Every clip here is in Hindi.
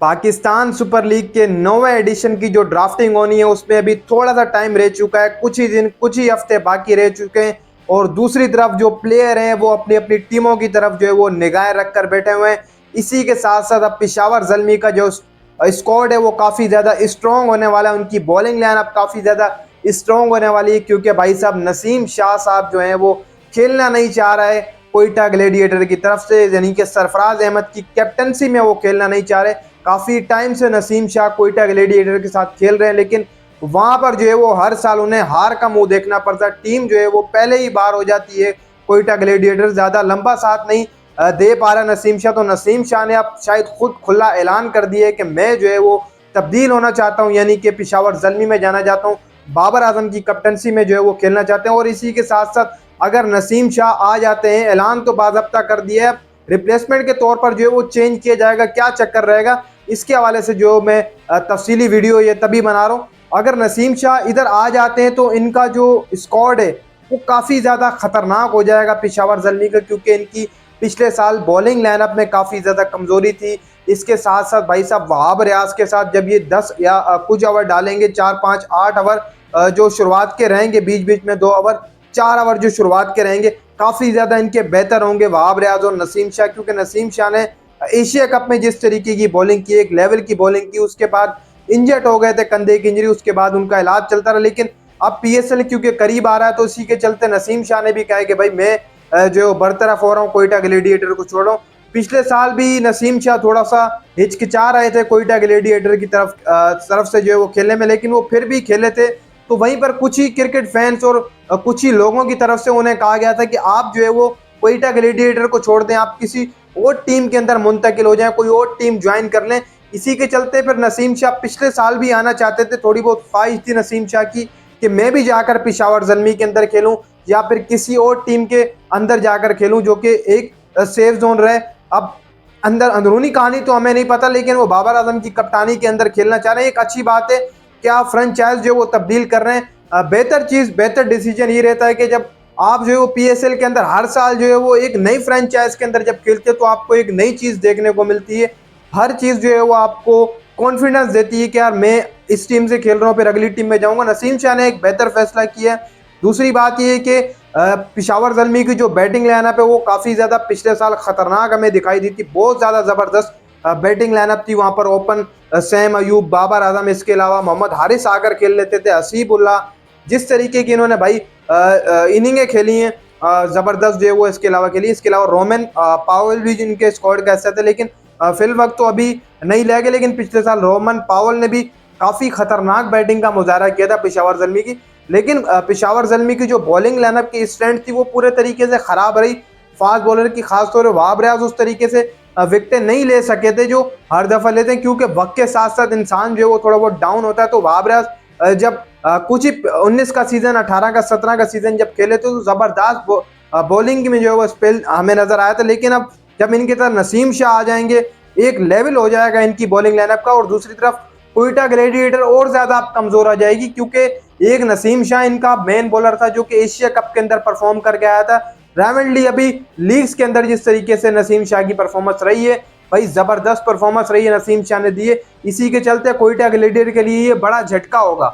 पाकिस्तान सुपर लीग के 9वें एडिशन की जो ड्राफ्टिंग होनी है उसमें अभी थोड़ा सा टाइम रह चुका है, कुछ ही हफ्ते बाकी रह चुके हैं। और दूसरी तरफ जो प्लेयर हैं वो अपनी अपनी टीमों की तरफ जो है वो निगाहें रख कर बैठे हुए हैं। इसी के साथ साथ अब पेशावर ज़ल्मी का जो स्क्वाड है वो काफ़ी ज़्यादा स्ट्रॉन्ग होने वाला है। उनकी बॉलिंग लाइन अब काफ़ी ज़्यादा स्ट्रॉन्ग होने वाली है, क्योंकि भाई साहब नसीम शाह साहब जो हैं वो खेलना नहीं चाह रहा है कोयटा ग्लेडिएटर की तरफ से, यानी कि सरफराज अहमद की कैप्टनसी में वो खेलना नहीं चाह रहे। काफ़ी टाइम से नसीम शाह कोयटा ग्लेडिएटर के साथ खेल रहे हैं, लेकिन वहां पर जो है वो हर साल उन्हें हार का मुंह देखना पड़ता है। टीम जो है वो पहले ही बाहर हो जाती है। कोयटा ग्लेडिएटर ज़्यादा लंबा साथ नहीं दे पा रहा नसीम शाह, तो नसीम शाह ने अब शायद खुद खुला ऐलान कर दिया है कि मैं जो है वो तब्दील होना चाहता हूँ, यानी कि पेशावर ज़ल्मी में जाना चाहता हूँ। बाबर आजम की कैप्टनसी में जो है वो खेलना चाहते हैं। और इसी के साथ साथ अगर नसीम शाह आ जाते हैं, ऐलान तो बाज़ाब्ता कर दिया है, रिप्लेसमेंट के तौर पर जो है वो चेंज किया जाएगा, क्या चक्कर रहेगा इसके हवाले से जो मैं तफसीली वीडियो ये तभी बना रहा हूँ। अगर नसीम शाह इधर आ जाते हैं तो इनका जो स्क्वाड है वो काफ़ी ज़्यादा खतरनाक हो जाएगा पेशावर ज़ल्मी का, क्योंकि इनकी पिछले साल बॉलिंग लाइनअप में काफ़ी ज़्यादा कमज़ोरी थी। इसके साथ साथ भाई साहब वहाब रियाज के साथ जब ये 10 या कुछ ओवर डालेंगे, 4 5 8 ओवर जो शुरुआत के रहेंगे, बीच बीच में 2 ओवर 4 ओवर जो शुरुआत के रहेंगे, काफ़ी ज़्यादा इनके बेहतर होंगे वहाब रियाज और नसीम शाह। क्योंकि नसीम शाह ने एशिया कप में जिस तरीके की बॉलिंग की, एक लेवल की बॉलिंग की, उसके बाद इंजर्ड हो गए थे, कंधे की इंजरी, उसके बाद उनका इलाज चलता रहा। लेकिन अब पीएसएल क्योंकि करीब आ रहा है तो इसी के चलते नसीम शाह ने भी कहा कि भाई मैं जो बरतरफ हो रहा हूँ, कोयटा ग्लेडिएटर को छोड़ रहा हूँ। पिछले साल भी नसीम शाह थोड़ा सा हिचकिचा रहे थे कोयटा ग्लेडिएटर की तरफ से जो है वो खेलने में, लेकिन वो फिर भी खेले थे। तो वहीं पर कुछ ही क्रिकेट फैंस और कुछ ही लोगों की तरफ से उन्हें कहा गया था कि आप जो है वो कोयटा ग्लेडिएटर को छोड़ दें, आप किसी और टीम के अंदर मुंतकिल हो जाएं, कोई और टीम ज्वाइन कर लें। इसी के चलते फिर नसीम शाह पिछले साल भी आना चाहते थे, थोड़ी बहुत ख्वाहिश थी नसीम शाह की कि मैं भी जाकर पेशावर ज़ल्मी के अंदर खेलूं या फिर किसी और टीम के अंदर जाकर खेलूं जो कि एक सेफ जोन रहे। अब अंदरूनी कहानी तो हमें नहीं पता, लेकिन वो बाबर आजम की कप्तानी के अंदर खेलना चाह रहे हैं। एक अच्छी बात है कि आप फ्रेंचाइज जो वो तब्दील कर रहे हैं। बेहतर डिसीजन ये रहता है कि जब आप जो है वो पीएसएल के अंदर हर साल जो है वो एक नई फ्रेंचाइज के अंदर जब खेलते हैं तो आपको एक नई चीज़ देखने को मिलती है। हर चीज़ जो है वो आपको कॉन्फिडेंस देती है कि यार मैं इस टीम से खेल रहा हूँ फिर अगली टीम में जाऊंगा। नसीम शाह ने एक बेहतर फैसला किया है। दूसरी बात यह है कि पेशावर ज़ल्मी की जो बैटिंग लाइनअप है वो काफ़ी ज़्यादा पिछले साल खतरनाक हमें दिखाई दी थी, बहुत ज़्यादा ज़बरदस्त बैटिंग लाइनअप थी। वहाँ पर ओपन सैम अयूब, बाबर आजम, इसके अलावा मोहम्मद हारिस आकर खेल लेते थे, हसीबुल्लाह, जिस तरीके की इन्होंने भाई इनिंगें खेली हैं ज़बरदस्त जो है वो इसके अलावा खेली। इसके अलावा रोमन पावेल भी जिनके स्क्वाड का हिस्सा थे, लेकिन फिल वक्त तो अभी नहीं लगे। लेकिन पिछले साल रोमन पावेल ने भी काफ़ी खतरनाक बैटिंग का मुजाहरा किया था पेशावर ज़ल्मी की। लेकिन पेशावर ज़ल्मी की जो बॉलिंग लाइनअप की स्ट्रेंथ थी वो पूरे तरीके से ख़राब रही। फास्ट बॉलर की खासतौर पर वहाब रियाज उस तरीके से विकेटें नहीं ले सके थे जो हर दफ़ा लेते हैं, क्योंकि वक्त के साथ साथ इंसान जो है वो थोड़ा बहुत डाउन होता है। तो वहाब रियाज जब कुछ ही 19 का सीज़न, 18 का, 17 का सीज़न जब खेले थे तो ज़बरदस्त बॉलिंग में जो है वो स्पेल हमें नज़र आया था। लेकिन अब जब इनके तरफ नसीम शाह आ जाएंगे, एक लेवल हो जाएगा इनकी बॉलिंग लाइनअप का। और दूसरी तरफ कोयटा ग्लेडिएटर और ज़्यादा अब कमज़ोर आ जाएगी, क्योंकि एक नसीम शाह इनका मेन बॉलर था जो कि एशिया कप के अंदर परफॉर्म करके आया था। रेवनली अभी लीग्स के अंदर जिस तरीके से नसीम शाह की परफॉर्मेंस रही है भाई, ज़बरदस्त परफॉर्मेंस रही है नसीम शाह ने दी है। इसी के चलते कोयटा ग्लेडिएटर के लिए ये बड़ा झटका होगा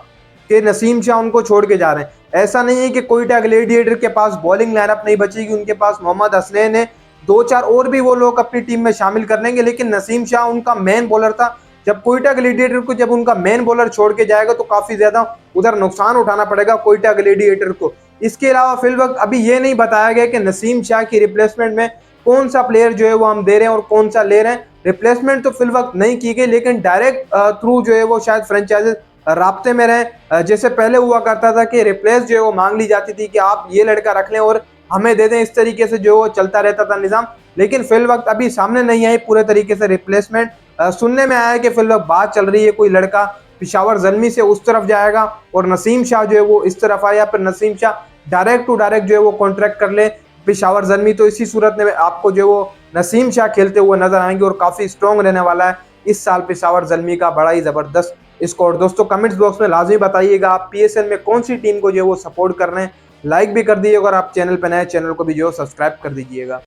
कि नसीम शाह उनको छोड़ के जा रहे हैं। ऐसा नहीं है कि कोयटा ग्लेडिएटर के पास बॉलिंग लाइनअप नहीं बचेगी, उनके पास मोहम्मद हसनैन है, 2-4 और भी वो लोग अपनी टीम में शामिल कर लेंगे। लेकिन नसीम शाह उनका मेन बॉलर था। जब कोयटा ग्लेडिएटर को जब उनका मेन बॉलर छोड़ के जाएगा तो काफ़ी ज़्यादा उधर नुकसान उठाना पड़ेगा कोयटा ग्लेडिएटर को। इसके अलावा फिल वक्त अभी ये नहीं बताया गया कि नसीम शाह की रिप्लेसमेंट में कौन सा प्लेयर जो है वो हम दे रहे हैं और कौन सा ले रहे हैं। रिप्लेसमेंट तो फिल वक्त नहीं की गई, लेकिन डायरेक्ट थ्रू जो है वो शायद फ्रेंचाइजेस राब्ते में रहे। जैसे पहले हुआ करता था कि रिप्लेस जो है वो मांग ली जाती थी कि आप ये लड़का रख लें और हमें दे दें, इस तरीके से जो वो चलता रहता था निज़ाम। लेकिन फिल वक्त अभी सामने नहीं आई पूरे तरीके से रिप्लेसमेंट। सुनने में आया है कि फिल वक्त बात चल रही है कोई लड़का पेशावर ज़ल्मी से उस तरफ जाएगा और नसीम शाह जो है वो इस तरफ आया, फिर Naseem Shah direct to direct जो है वो कॉन्ट्रैक्ट कर ले पेशावर ज़ल्मी। तो इसी सूरत में आपको जो है वो नसीम शाह खेलते हुए नजर आएंगे और काफ़ी स्ट्रॉन्ग रहने वाला है इस साल पेशावर ज़ल्मी का बड़ा ही ज़बरदस्त स्कोर। दोस्तों कमेंट्स बॉक्स में लाजमी बताइएगा आप पीएसएल में कौन सी टीम को जो है वो सपोर्ट कर रहे हैं। लाइक भी कर दीजिएगा और आप चैनल पर नए चैनल को भी जो सब्सक्राइब कर दीजिएगा।